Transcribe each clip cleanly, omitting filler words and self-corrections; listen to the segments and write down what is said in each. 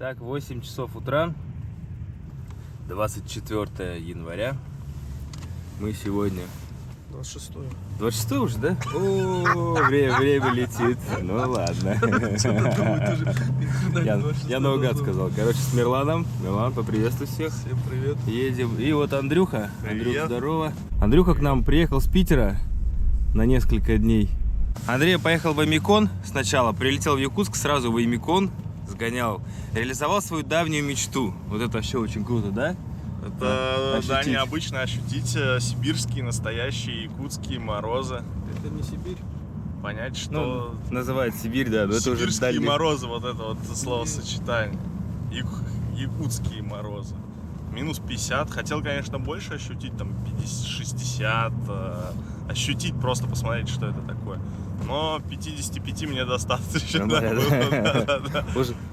Так, 8 часов утра, 24 января. Мы сегодня... 26-е. 26 уже, да? О, время летит. Ну ладно. Я наугад сказал. Короче, с Мирланом. Мирлан, поприветствуй всех. Всем привет. Едем. И вот Андрюха. Привет. Андрюха, здорово. Андрюха к нам приехал с Питера на несколько дней. Андрей поехал в Омикон сначала, прилетел в Якутск, сразу в Омикон сгонял. Реализовал свою давнюю мечту. Вот это вообще очень круто, да? Это, да, необычно ощутить сибирские, настоящие якутские морозы. Это не Сибирь. Понять, что... называют Сибирь, да, но это уже сибирские дальний... морозы, вот это вот словосочетание. Якутские морозы. Минус 50. Хотел, конечно, больше ощутить, там 50, 60. Ощутить, просто посмотреть, что это такое. Но 55 мне достаточно. Да?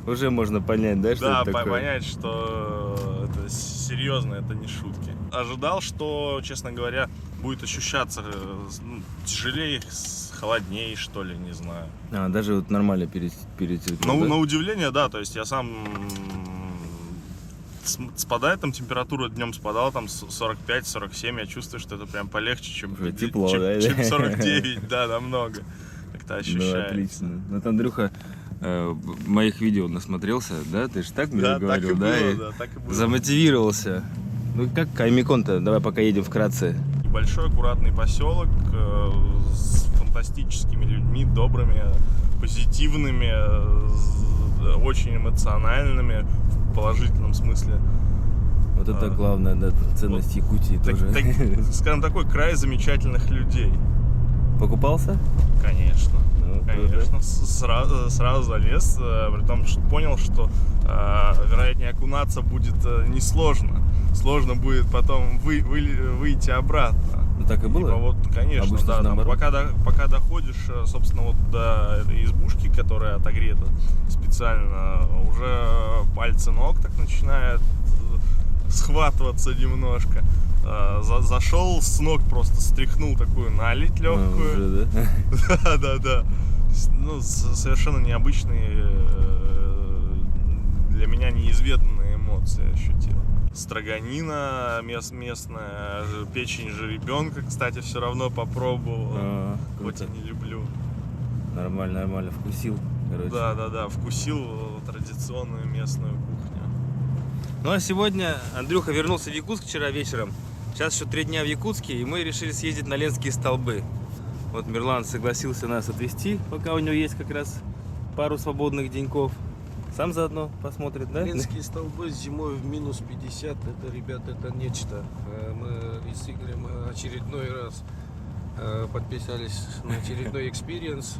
Уже можно понять, да, что это такое? Да, понять, что это серьезно, это не шутки. Ожидал, что, честно говоря, будет ощущаться тяжелее, холоднее, что ли, не знаю. Даже вот нормально перед На удивление, да, то есть я сам... Спадает там температура, днем спадала там 45-47, я чувствую, что это прям полегче, чем, тепло, чем 49, да, намного. Как-то ощущается. Ну, отлично. Вот Андрюха моих видео насмотрелся, да? Ты же так мне говорил, да? Так и было. Замотивировался. Ну как Омикон-то? Давай пока едем вкратце. Большой аккуратный поселок с фантастическими людьми, добрыми, позитивными, очень эмоциональными в положительном смысле. Вот это главная, да, ценность Якутии тоже. Скажем, такой край замечательных людей. Покупался? Конечно. Ну, конечно. Сразу залез, при том, что понял, что вероятнее окунаться будет несложно. Сложно будет потом выйти обратно. Ну так и было? Вот, конечно, обычно да. Пока доходишь, собственно, вот до этой избушки, которая отогрета специально, уже пальцы ног так начинают схватываться немножко. Зашел с ног, просто стряхнул такую наледь легкую. Уже, да? Да. Ну, совершенно необычные, для меня неизведанные эмоции ощутил. Строганина местная, печень жеребенка, кстати, все равно попробовал, хоть и не люблю. Нормально, вкусил, короче. Да, вкусил традиционную местную кухню. Ну а сегодня Андрюха вернулся в Якутск вчера вечером. Сейчас еще 3 дня в Якутске, и мы решили съездить на Ленские столбы. Вот Мирлан согласился нас отвезти, пока у него есть как раз пару свободных деньков. Сам заодно посмотрит, да? Ленские столбы зимой в минус 50, это, ребят, это нечто. Мы с Игорем очередной раз подписались на очередной экспириенс.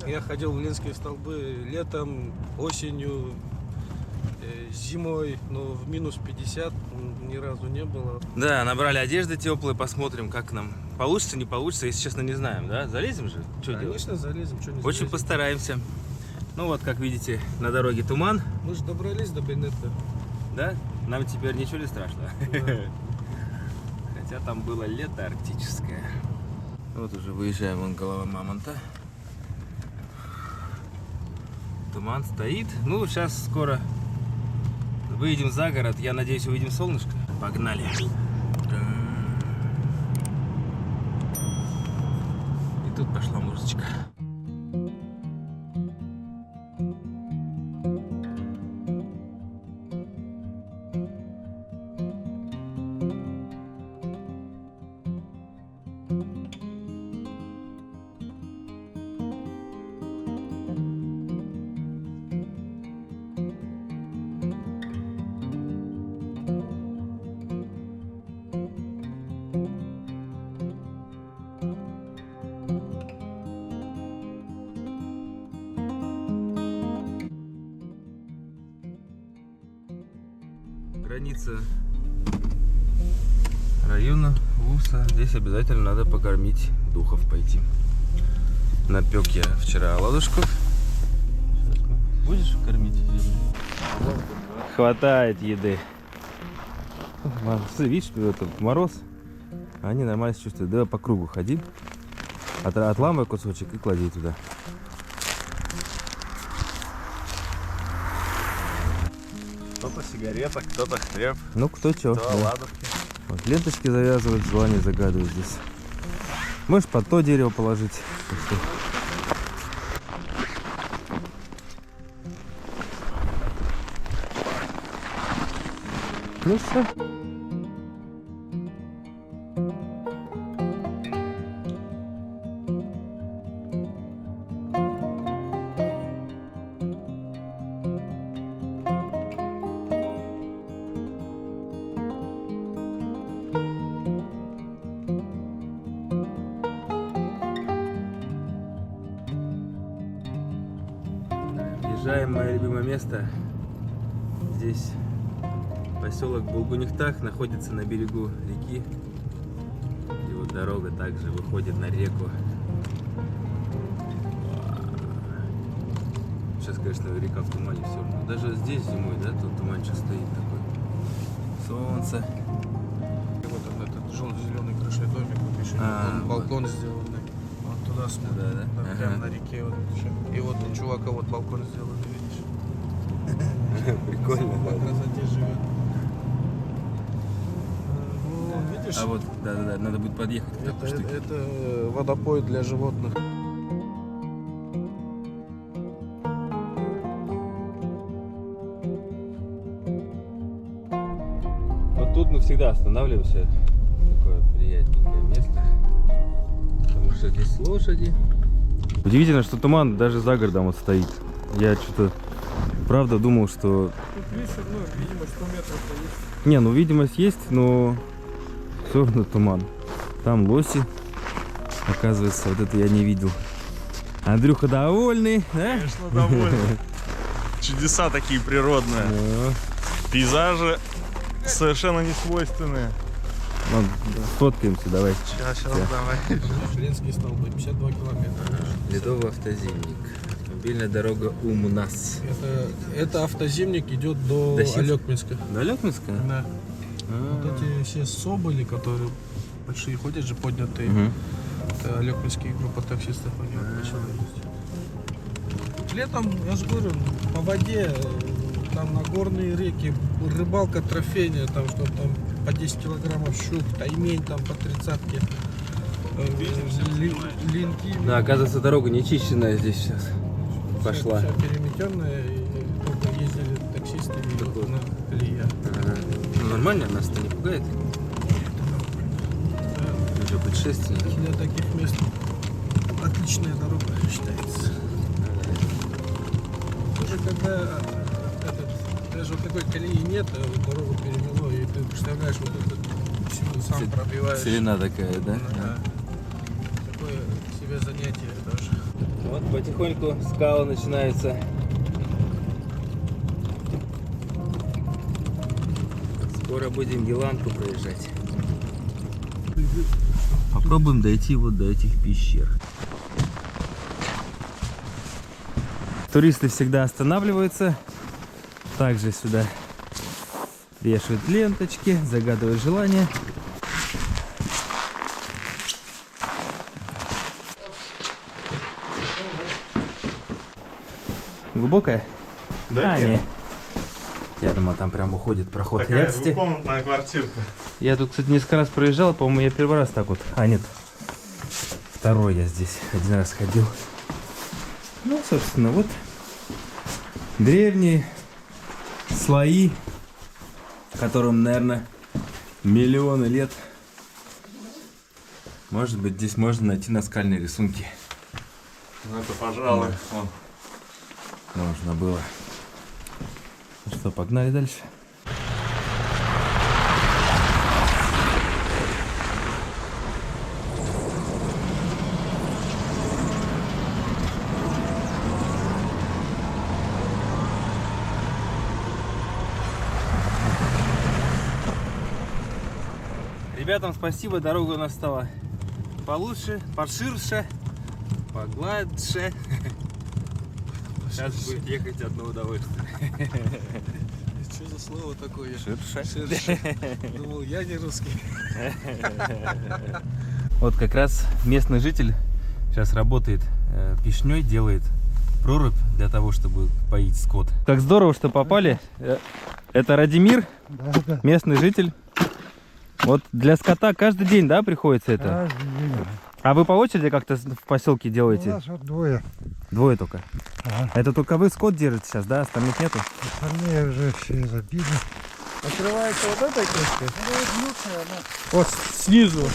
Я ходил в Ленские столбы летом, осенью, зимой, но в минус 50 ни разу не было. Да, набрали одежды теплые, посмотрим, как нам. Получится, не получится, если честно, не знаем, да? Залезем же? Что делать? Конечно, залезем, что не залезем. Очень постараемся. Ну вот, как видите, на дороге туман. Мы же добрались до Бенетта. Да? Нам теперь ничего не страшно. Да. Хотя там было лето арктическое. Вот уже выезжаем, вон голова мамонта. Туман стоит. Ну, сейчас скоро выйдем за город. Я надеюсь, увидим солнышко. Погнали. И тут пошла музычка. Граница района Уса. Здесь обязательно надо покормить духов пойти. Напек я вчера оладушков. Будешь кормить? Хватает еды. Видишь, это мороз. Они нормально себя чувствуют. Давай по кругу ходи. Отламывай кусочек и клади туда. Кто-то сигарета, кто-то хлеб, Ну, кто чё. кто да. оладушки. Вот, ленточки завязывают, желание загадывают здесь. Можешь под то дерево положить. если- Ну все. Въезжаем в мое любимое место. Здесь поселок Булгунихтах находится на берегу реки. И вот дорога также выходит на реку. Сейчас, конечно, река в тумане все равно. Даже здесь зимой, да, тут туманчик стоит такой. Солнце. И вот он, этот желто-зеленый крышей домик, вот еще А, балкон сделанный. Вот туда смотрим, Да, да. да, прямо Ага. на реке. Вот, еще. И вот у чувака вот балкон сделанный, видишь? Прикольно, По красоте живет. Вон, видишь? А вот, да-да-да, надо будет подъехать к такой штуке. Это водопой для животных. Вот тут мы всегда останавливаемся. Такое приятненькое место. Потому что здесь лошади. Удивительно, что туман даже за городом вот стоит. Я что-то правда думал, что... Тут видишь, ну, видимо, 100 метров есть. Не, ну видимость есть, но все равно туман. Там лоси. Оказывается, вот это я не видел. Андрюха довольный, да? Конечно, довольно. Чудеса такие природные. Ну, Пейзажи совершенно не свойственные. ну, сфоткаемся, давай. Сейчас, Да. давай. Ленские столбы, 52 километра. Ледовый автозимник. Автомобильная дорога Умнас. Это автозимник идет до До Сиб- Алекминска. Далекминская? Да. Вот эти все соболи, которые большие ходят же поднятые, это Алекминские группа таксистов, они вот почему есть. Летом, я же говорю, по воде, там на горные реки, рыбалка трофейная, там что там по 10 килограммов щук, таймень там по 30-ке. Линки. Да, оказывается, дорога нечищенная здесь сейчас. Пошла. Вся переметенная, и только ездили таксисты, и Так вот. вот на колея. Ну, нормально, нас-то не пугает. Мы же путешественники. Для таких мест отличная дорога считается. Уже когда даже вот такой колеи нет, а вот дорогу перемело, и ты представляешь, вот этот всю сам пробиваешь. Целина такая, да? Да. Такое себе занятие даже. Вот потихоньку скалы начинаются. Скоро будем Еланку проезжать. Попробуем дойти вот до этих пещер. Туристы всегда останавливаются. Также сюда вешают ленточки, загадывают желания. Глубокая? Да, не. Я думал, там прям уходит проход. Такая Я, кстати, двухкомнатная квартирка. я тут, кстати, несколько раз проезжал, по-моему, я первый раз так вот. А, нет. Второй я здесь один раз ходил. Ну, собственно, вот древние слои, которым, наверное, миллионы лет. Может быть, здесь можно найти наскальные рисунки. Ну это, пожалуй, вон. Можно было. Ну что, погнали дальше. Ребятам спасибо, дорога у нас стала получше, поширше, погладше. Сейчас будет ехать одно удовольствие. Что за слово такое? Ширше. Ширше. Думал, я не русский. Вот как раз местный житель сейчас работает пишней, делает прорубь для того, чтобы поить скот. Как здорово, что попали. Это Радимир, Да. местный житель. Вот для скота каждый день, да, приходится это? Каждый день. А вы по очереди как-то в поселке У делаете? нас вот двое. Двое только. Ага. Это только вы скот держите сейчас, да? Остальных нету? Остальные уже все забили. Открывается вот этой крышкой. Вот снизу.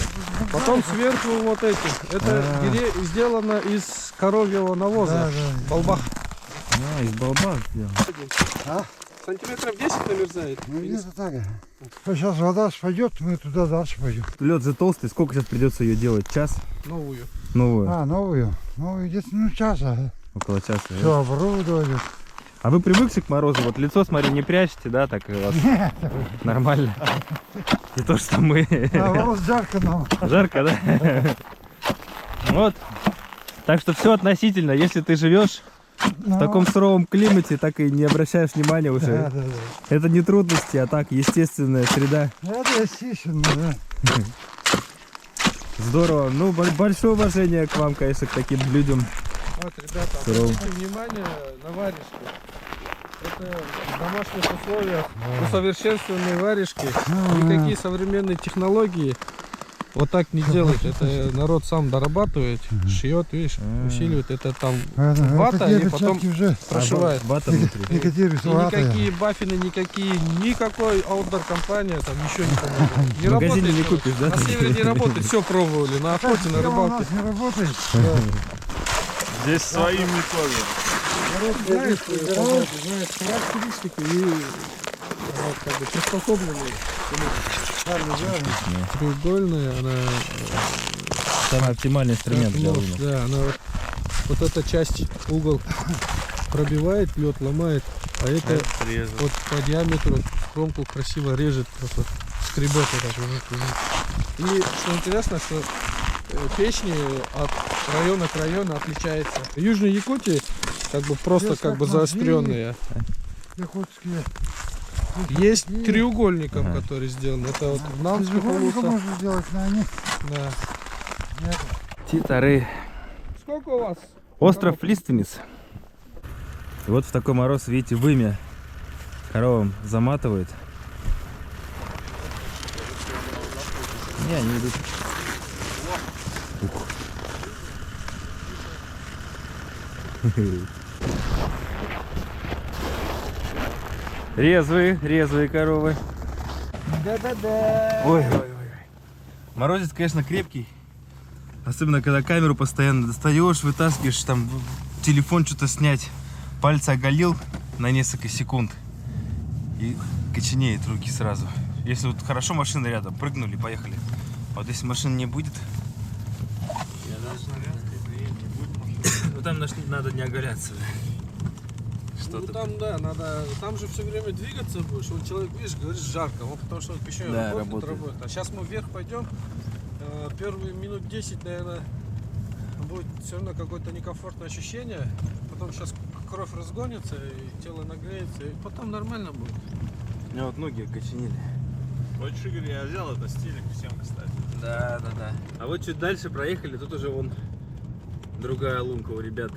Потом сверху вот эти. Это сделано из коровьего навоза. Да. Болбах. А, из болба сделано. А? Сантиметров 10 намерзает. Ну где-то так. Сейчас вода спадет, мы туда дальше пойдем. Лед же толстый, сколько сейчас придется ее делать? Час? Новую. Новую? А, новую. Новую где-то часа. Около часа. да? Все оборудовали. А вы привыкши к морозу? Вот лицо, смотри, не прячете, да, так у вас нормально? Не то, что мы. Наоборот, жарко нам. Жарко, да? Вот. Так что все относительно. Если ты живешь в таком суровом климате, так и не обращаешь внимания уже. Да. Это не трудности, а так естественная среда. Это естественно, да. Здорово. Ну, большое уважение к вам, конечно, к таким людям. Вот, ребята, Здорово. обратите внимание на варежки. Это в домашних условиях усовершенствованные варежки. Никакие современные технологии вот так не делают. Это народ сам дорабатывает, шьет, видишь, усиливает. Это там вата и потом уже прошивает. Вата внутри. Екатеринбург, И никакие баффины, никакой аутдор компания там ничего не поможет. Не В магазине работает. не купишь, да? На севере не работает, все пробовали, на охоте, на у рыбалке. нас не работает. Здесь своим методом. Народ знает характеристики и вот, как бы, приспособленные. Треугольная, она Самый оптимальный инструмент для нож, луна. да, она вот эта часть угол пробивает, лед ломает, а это вот по диаметру кромку красиво режет, просто скребет вот так вот. И что интересно, что печни от района к району отличаются. В Южной Якутии как бы просто Здесь как бы как заостренные. Якутские. Есть треугольником, который сделан. Это вот в Нанске Треугольника получится. можно сделать, но они... Да. Нет. Титары. Сколько у вас? Остров Лиственниц. И вот в такой мороз, видите, вымя коровам заматывает. Не, они идут. Резвые коровы. Да-да-да. Ой. Морозец, конечно, крепкий. Особенно, когда камеру постоянно достаешь, вытаскиваешь, там телефон что-то снять. Пальцы оголил на несколько секунд. И коченеет руки сразу. Если вот хорошо машина рядом, прыгнули, поехали. А вот если машины не будет... Ну там надо не оголяться. Ну там, да, надо, там же все время двигаться будешь. Вот человек, видишь, говоришь, жарко, он потому что еще Да, работает. А сейчас мы вверх пойдем, первые минут 10, наверное, будет все равно какое-то некомфортное ощущение. Потом сейчас кровь разгонится, и тело нагреется, и потом нормально будет. У меня вот ноги окоченели. Хочешь, Игорь, я взял это стилик всем, кстати. Да. А вот чуть дальше проехали, тут уже вон другая лунка у ребят.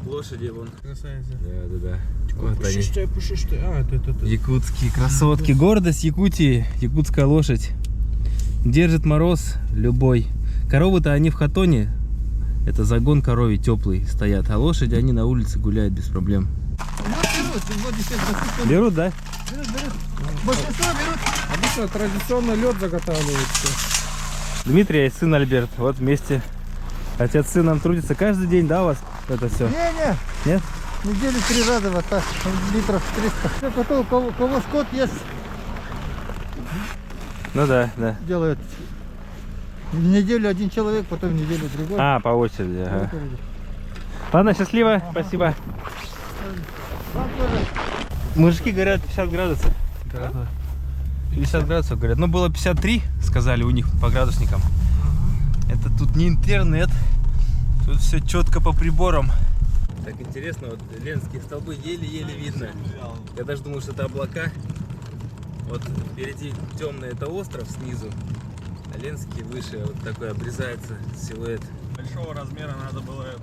Лошади вон. Красавица. Да. Вот они. Пушистая. А, это. Якутские красотки. Гордость Якутии. Якутская лошадь. Держит мороз любой. Коровы-то они в хатоне. Это загон коровий теплый стоят. А лошади они на улице гуляют без проблем. Берут, да? Большинство берут. Обычно традиционно лед заготавливается. Дмитрий, сын Альберт. Вот вместе. Отец с сыном трудится каждый день, да, у вас это все? Не-не. Нет? Недели 3 раза вот так, литров 300. Потом у кого скот есть, Ну да. делают. В неделю один человек, потом в неделю другой. А, по очереди, ага. Ладно, счастливо, спасибо. Вам тоже. Мужики говорят 50 градусов. 50 градусов говорят. Ну, было 53, сказали у них по градусникам. Это тут не интернет. Тут все четко по приборам. Так интересно, вот ленские столбы еле-еле видно. Я даже думал, что это облака. Вот впереди темный это остров снизу. А ленские выше, вот такой обрезается силуэт. Большого размера надо было это.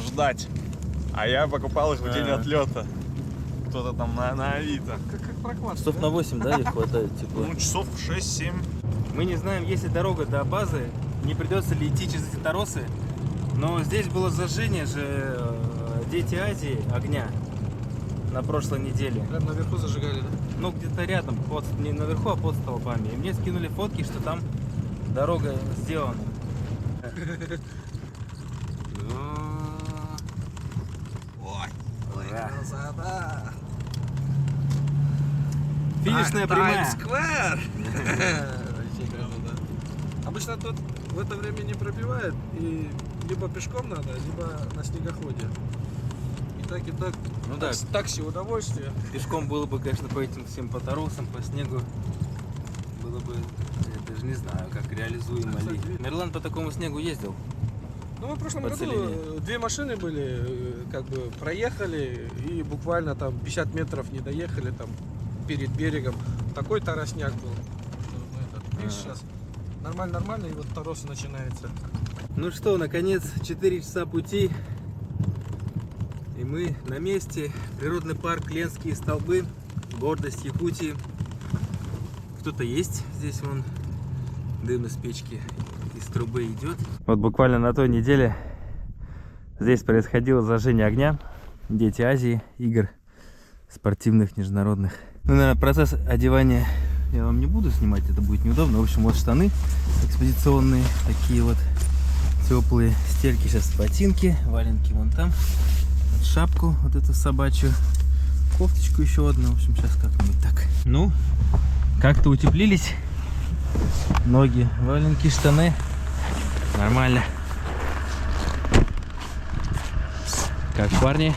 ждать. А я покупал их в день отлета. Кто-то там на Авито. Как прокладка. Часов на 8, да, их хватает тепла? Ну, часов 6-7. Мы не знаем, есть ли дорога до базы, не придется ли идти через эти торосы. Но здесь было зажжение же Дети Азии огня на прошлой неделе. Прям наверху зажигали, да? Ну, где-то рядом, не наверху, а под столбами. И мне скинули фотки, что там дорога сделана. Ой, красота! Финишная прямая. Таймс-сквер! Вообще красота. Обычно тут в это время не пробивает, и либо пешком надо, либо на снегоходе. И так. Ну да. Такси удовольствие. Пешком было бы, конечно, по этим всем по торосам, по снегу. Было бы, я даже не знаю, как реализуемо ли. Мирлан по такому снегу ездил. Ну, мы в прошлом По году целине. 2 машины были, как бы проехали, и буквально там 50 метров не доехали там перед берегом. Такой тарасняк был. Видишь, сейчас нормально, и вот торосы начинается. Ну что, наконец, 4 часа пути. И мы на месте. Природный парк Ленские столбы. Гордость Якутии. Кто-то есть здесь, вон дым из печки, из трубы идет. Вот буквально на той неделе здесь происходило зажжение огня. Дети Азии, игр спортивных, международных. Ну, наверное, процесс одевания я вам не буду снимать, это будет неудобно. В общем, вот штаны экспедиционные, такие вот теплые, стельки сейчас, ботинки, валенки вон там, вот шапку вот эту собачью, кофточку еще одну. В общем, сейчас как-нибудь так. Ну, как-то утеплились. Ноги, валенки, штаны. Нормально. Как парни?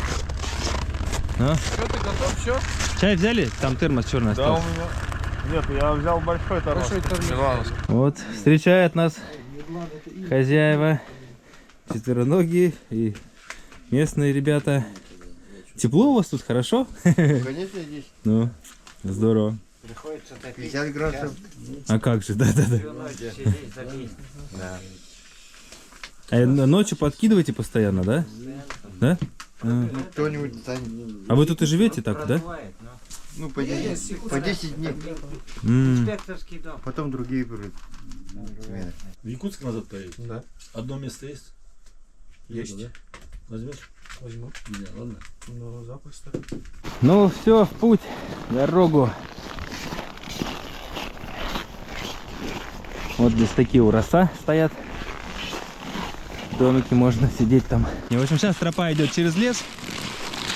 Ну? Что, ты готов? Все? Чай взяли? Там термос черный Да, у остался. меня... Нет, я взял большой торос. Большой термос. Милановский. Вот, встречают нас хозяева, четвероногие и местные ребята. Тепло у вас тут, хорошо? Конечно, здесь Ну, здорово. 50 градусов. А как же, да-да-да. А ночью подкидываете постоянно, да? Да? А. Кто-нибудь станет. А вы тут и живете так, да? Ну, по 10 дней. Потом другие придут. В Якутск назад поедете? Да. Одно место есть? Есть. Да? Возьмешь? Возьму. Не, ладно. Ну, запросто. Ну все, в путь, дорогу. Вот здесь такие уроса стоят. Домики, можно сидеть там. И, в общем, сейчас тропа идет через лес.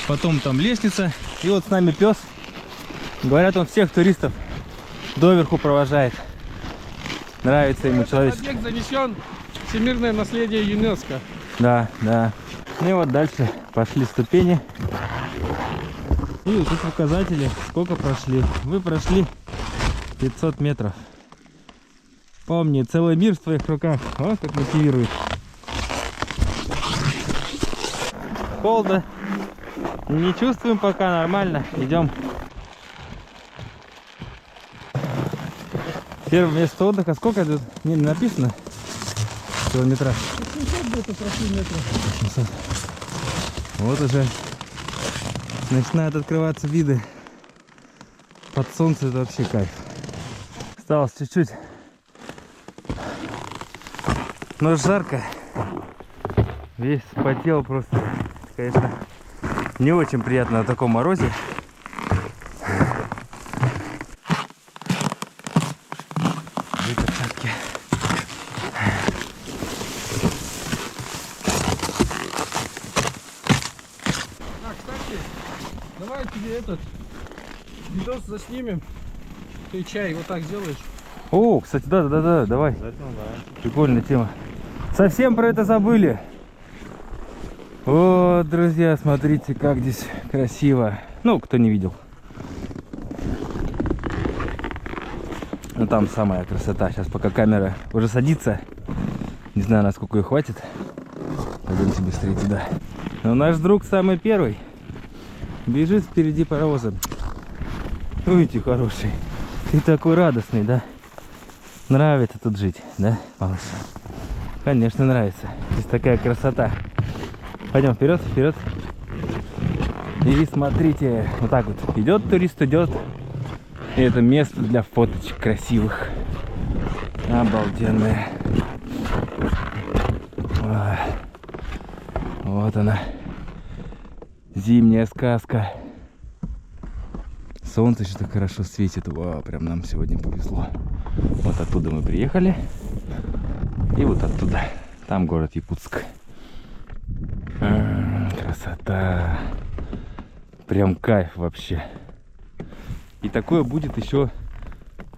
Потом там лестница. И вот с нами пес. Говорят, он всех туристов доверху провожает. Нравится ему человеческий. Объект занесен в всемирное наследие ЮНЕСКО. Да, да. Ну и вот дальше пошли ступени. И вот тут указатели, сколько прошли. Вы прошли 500 метров. Помни, целый мир в твоих руках. Вот как мотивирует. Холодно. Не чувствуем пока, нормально. Идем. Первое место отдыха. Сколько тут? Не написано. Километраж. 800. Вот уже начинают открываться виды. Под солнце это вообще кайф. Осталось чуть-чуть. Но жарко. Весь вспотел просто. Конечно, не очень приятно на таком морозе. Перчатки. А, кстати, давай тебе этот видос заснимем. Ты чай вот так сделаешь. О, кстати, да, давай. Прикольная тема. Совсем про это забыли. Вот, друзья, смотрите, как здесь красиво. Ну, кто не видел. Ну, там самая красота. Сейчас пока камера уже садится. Не знаю, насколько ее хватит. Пойдемте быстрее туда. Но наш друг самый первый. Бежит впереди паровозом. Видите, хороший. Ты такой радостный, да? Нравится тут жить, да, малыш? Конечно, нравится. Здесь такая красота. Пойдем вперед, вперед. И смотрите, вот так вот идет турист, идет. И это место для фоточек красивых. Обалденное. Ой. Вот она. Зимняя сказка. Солнце что-то хорошо светит. Вау, прям нам сегодня повезло. Вот оттуда мы приехали. И вот оттуда. Там город Якутск. Красота. Прям кайф вообще. И такое будет еще,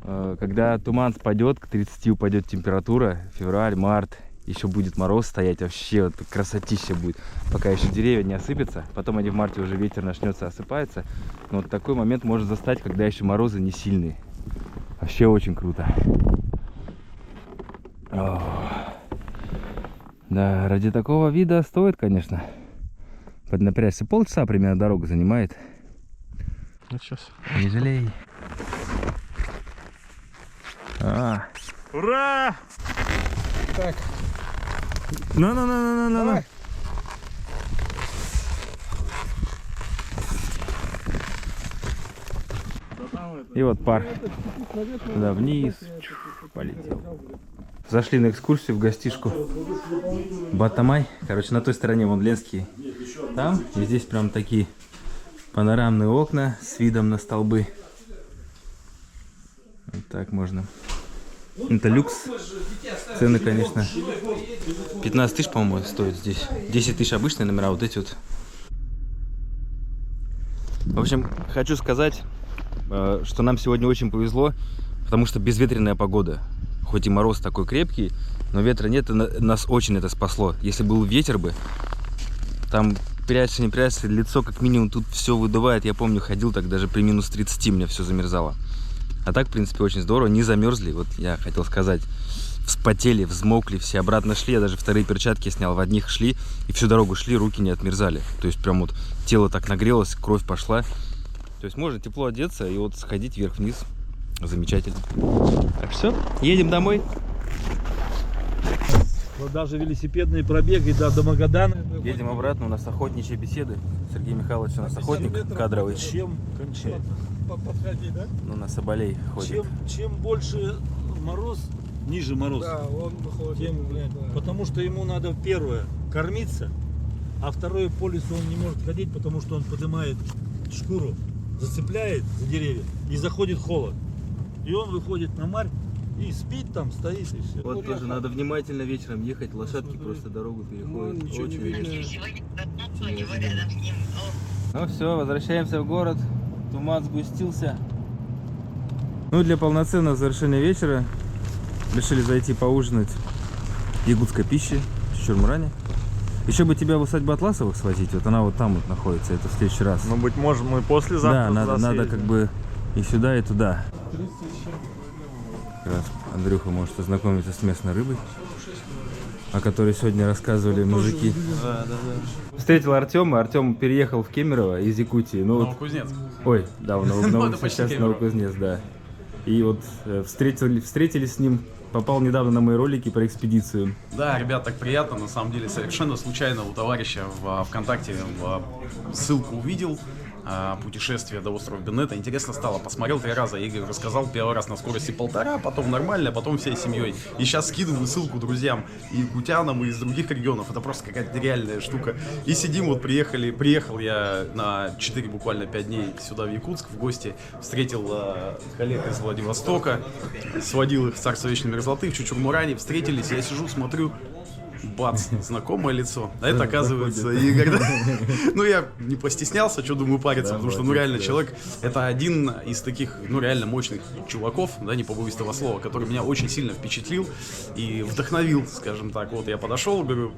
когда туман спадет, к 30 упадет температура, февраль, март, еще будет мороз стоять, вообще вот красотища будет, пока еще деревья не осыпятся, потом они в марте уже ветер начнется осыпается, но вот такой момент может застать, когда еще морозы не сильные, вообще очень круто. О, да, ради такого вида стоит, конечно, поднапрячься. Полчаса примерно дорога занимает. Ну, сейчас. Не жалей. Ура! Так, Ну. давай. И вот пар. Туда вниз. Полетел. Зашли на экскурсию в гостишку Батамай. Короче, на той стороне вон Ленский. Там. И здесь прям такие панорамные окна с видом на столбы. Вот так можно. Это люкс. Цены, конечно, 15 тысяч, по-моему, стоит здесь. 10 тысяч обычные номера, вот эти вот. В общем, хочу сказать, что нам сегодня очень повезло, потому что безветренная погода. Хоть и мороз такой крепкий, но ветра нет, и нас очень это спасло. Если был ветер бы, там прячься, не прячься, лицо как минимум тут все выдувает. Я помню, ходил так даже при минус 30 мне все замерзало. А так, в принципе, очень здорово, не замерзли. Вот я хотел сказать, вспотели, взмокли, все обратно шли. Я даже вторые перчатки снял, в одних шли, и всю дорогу шли, руки не отмерзали. То есть прям вот тело так нагрелось, кровь пошла. То есть можно тепло одеться и вот сходить вверх-вниз. Замечательно. Так, все, едем домой. Вот даже велосипедные пробеги до Магадана. Едем обратно, у нас охотничьи беседы. Сергей Михайлович у нас охотник кадровый. Чем кончается? Подходи, да? Ну, на соболей ходит. Чем больше мороз, ниже мороз, Да, он выходит. тем, блядь, потому что ему надо первое кормиться, а второе по лесу он не может ходить, потому что он поднимает шкуру, зацепляет за деревья и заходит холод. И он выходит на марь и спит там, стоит и все. Вот тоже надо внимательно вечером ехать, лошадки просто дорогу переходят. ничего не видно. Ну все, возвращаемся в город. Туман сгустился. Ну, для полноценного завершения вечера решили зайти поужинать якутской пищи в Чурмуране. Еще бы тебя в усадьбу Атласовых свозить, вот она вот там вот находится, это в следующий раз. Ну, быть может, мы послезавтра Да, туда надо съездим. как бы и сюда, и туда. Как раз Андрюха может ознакомиться с местной рыбой, о которой сегодня рассказывали мужики. Да. Встретил Артема. Артем переехал в Кемерово из Якутии. Ну, вот, Новокузнецк. ой, да, в Ну, это почти сейчас Кемерово. Новокузнец, да. И вот встретились с ним, попал недавно на мои ролики про экспедицию. Да, ребят, так приятно, на самом деле, совершенно случайно у товарища в ВКонтакте ссылку увидел, путешествие до острова Бенета. Интересно стало, посмотрел 3 раза, Игорь рассказал, первый раз на скорости 1,5, потом нормально, потом всей семьей. И сейчас скидываю ссылку друзьям, и якутянам, и из других регионов, это просто какая-то нереальная штука. И сидим, вот приехал я на 4, буквально 5 дней сюда в Якутск в гости, встретил коллег из Владивостока, сводил их в Царство Вечной Мерзлоты, в Чучурмуране, встретились, я сижу, смотрю, бац, знакомое лицо. А это, оказывается, Игорь. Да? Ну, я не постеснялся, что думаю париться, потому что, ну, реально, человек, это один из таких, ну, реально мощных чуваков, да, не побоюсь этого слова, который меня очень сильно впечатлил и вдохновил, скажем так. Вот я подошел, говорю,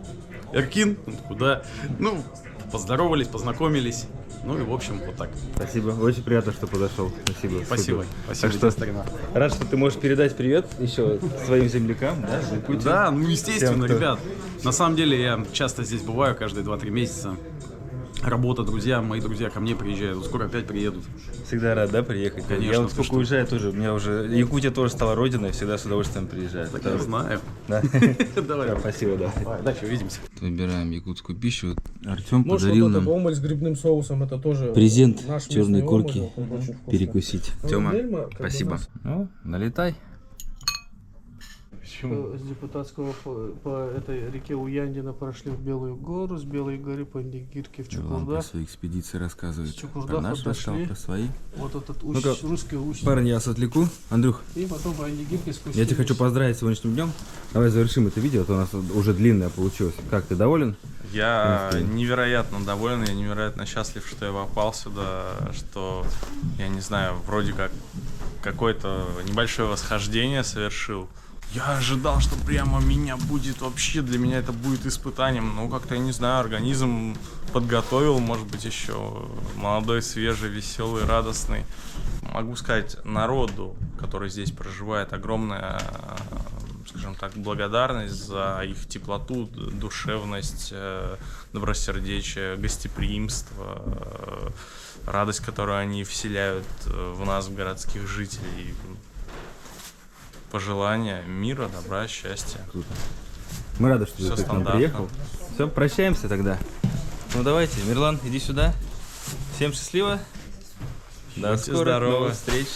Эркин, он такой, да, ну, поздоровались, познакомились. Ну и в общем, вот так. Спасибо, очень приятно, что подошел. Спасибо. Спасибо. Супер. Спасибо, Так что тебе, старина. рад, что ты можешь передать привет еще своим землякам, да, в Якутии. Да, ну естественно, Тем, кто- ребят. На самом деле я часто здесь бываю, каждые 2-3 месяца. работа, друзья, мои друзья ко мне приезжают, вот скоро опять приедут. Всегда рад, да, приехать? Конечно, Я вот ты сколько что? уезжаю тоже, у меня уже Якутия тоже стала родиной, всегда с удовольствием приезжаю. Я знаю. Да. Давай. Спасибо, да. Дальше увидимся. Выбираем якутскую пищу. Артем Может, подарил вот этот нам омуль с грибным соусом, это тоже презент наш черной местный курки омуль, он очень вкусный. перекусить. Ну, Тёма, Вильма, как бы, спасибо. нас, Ну, налетай. с депутатского по этой реке Уяндина прошли в Белую гору, с Белой горы по Индигирке в Вам про Чукурдах. свои экспедиции рассказывает. С Чукурдах Про наш отошли. рассказал, про свои. Вот этот Ну-ка, русский устье. Парни, я вас отвлеку. Андрюх, И потом по Индигирке спустились. я тебя хочу поздравить с сегодняшним днем. Давай завершим это видео, а то у нас уже длинное получилось. Как, ты доволен? Я Окей. невероятно доволен, я невероятно счастлив, что я попал сюда, что, я не знаю, вроде как какое-то небольшое восхождение совершил. Я ожидал, что прямо меня будет вообще, для меня это будет испытанием. Ну, как-то, я не знаю, организм подготовил, может быть, еще молодой, свежий, веселый, радостный. Могу сказать, народу, который здесь проживает, огромная, скажем так, благодарность за их теплоту, душевность, добросердечие, гостеприимство, радость, которую они вселяют в нас, в городских жителей. Пожелания мира, добра, счастья. Мы рады, что Всё ты к нам стандартно. приехал. Все, прощаемся тогда. Ну давайте, Мирлан, иди сюда. Всем счастливо. До Будьте скорых здоровы. новых встреч.